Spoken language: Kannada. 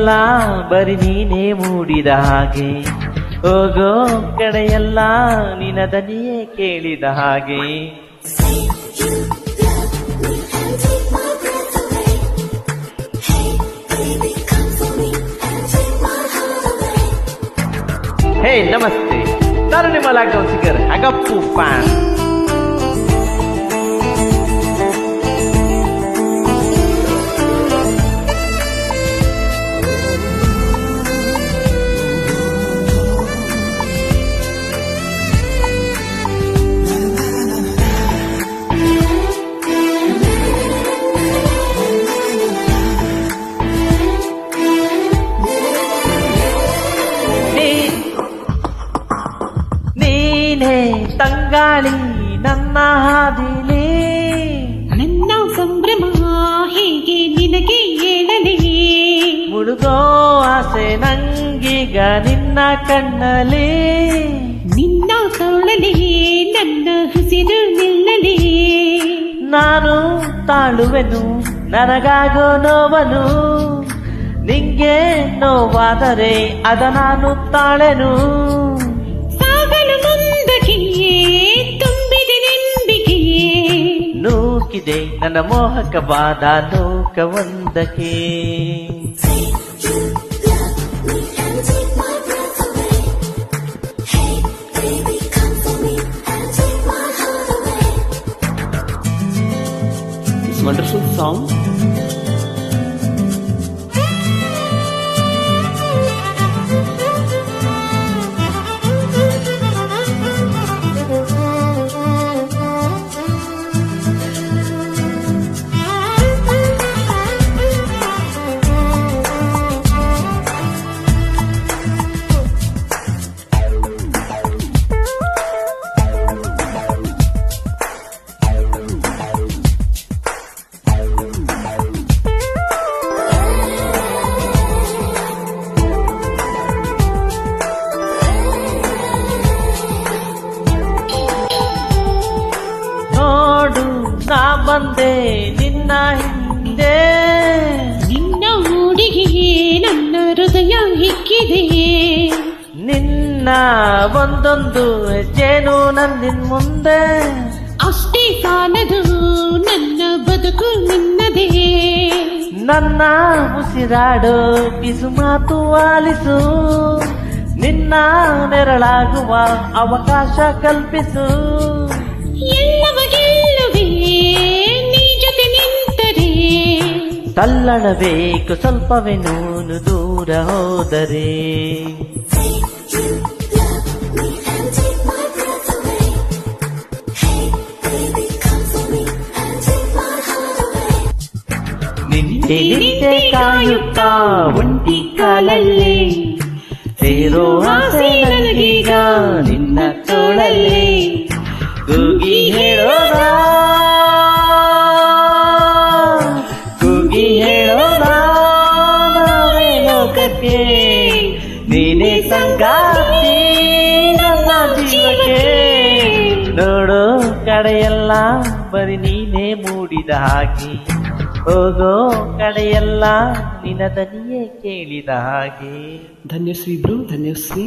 ಕಡೆಯೆಲ್ಲ ಬರಿ ನೀನೇ ಮೂಡಿದ ಹಾಗೆ, ಹೋಗೋ ಕಡೆಯೆಲ್ಲ ನಿನ್ನ ದನಿಯೇ ಕೇಳಿದ ಹಾಗೆ. ಹೇ ನಮಸ್ತೆ, ನಾನು ನಿಮ್ಮ ಲಾಕ್ಡೌನ್ ಸಿಂಗರ್ ಅಗಪ್ಪು ಫ್ಯಾನ್. ತಂಗಾಳಿ ನನ್ನ ಹಾದಿಲಿ, ನನ್ನ ಸಂಭ್ರಮ ಹೀಗೆ ನಿನಗೆ ಹೇಳಲಿ. ಮುಳುಗೋ ಆಸೆ ನಂಗೀಗ ನಿನ್ನ ಕಣ್ಣಲ್ಲಿ, ನಿನ್ನ ತೋಳಲಿ ನನ್ನ ಹಸಿರು ನಿಲ್ಲಲಿ. ನಾನು ತಾಳುವೆನು ನನಗಾಗೋ ನೋವನು, ನಿಂಗೆ ನೋವಾದರೆ ಅದ ನಾನು ತಾಳೆನು. ನೂಕಿದೆ ನನ್ನ ಮೋಹಕವಾದ ಲೋಕವೊಂದಕ್ಕೆ. It's a wonderful song. ನಾ ಬಂದೆ ನಿನ್ನ ಹಿಂದೆ, ನಿನ್ನ ಹುಡುಗಿ ನನ್ನ ಹೃದಯ ಹಿಕ್ಕಿದೆ. ನಿನ್ನ ಒಂದೊಂದು ಹೆಜ್ಜೆನು ನನ್ನಿನ್ ಮುಂದೆ, ಅಷ್ಟೇ ಸಾಲದು ನನ್ನ ಬದುಕು ನಿನ್ನದೇ. ನನ್ನ ಉಸಿರಾಡೋ ಕಿಸು ಮಾತು ಆಲಿಸು, ನಿನ್ನ ನೆರಳಾಗುವ ಅವಕಾಶ ಕಲ್ಪಿಸು. ಎಲ್ಲವ ಗೆಲ್ಲುವೆ ನೀ ಜೊತೆ ನಿಂತರೆ, ತಲ್ಲಣಬೇಕು ಸ್ವಲ್ಪವೇ ನೂನು ದೂರ ಹೋದರೆ. ನಿಂತೆ ನಿಂತೆ ಕಾಯುತ್ತಾ ಒಂಟಿ ಕಾಲಲ್ಲಿ, ಸೇರೋ ಆಸೆ ನನಗೀಗ ನಿನ್ನ ತೋಳಲ್ಲಿ. ಕೂಗಿ ಹೇಳೋದ ಕೂಗಿ ಹೇಳೋದ ನಾವೇ ಲೋಕಕ್ಕೆ, ನೀನೇ ಸಂಗಾತಿ ನನ್ನ ಜೀವಕ್ಕೆ. ನೋಡೋ ಕಡೆಯೆಲ್ಲ ಬರಿ ನೀನೇ ಮೂಡಿದ ಹಾಗೆ, ಹೋಗೋ ಕಡೆಯೆಲ್ಲ ನಿನ್ನ ದನಿಯೇ ಕೇಳಿದ ಹಾಗೆ. ಧನ್ಯಶ್ರೀ ಬ್ರೂ, ಧನ್ಯಶ್ರೀ.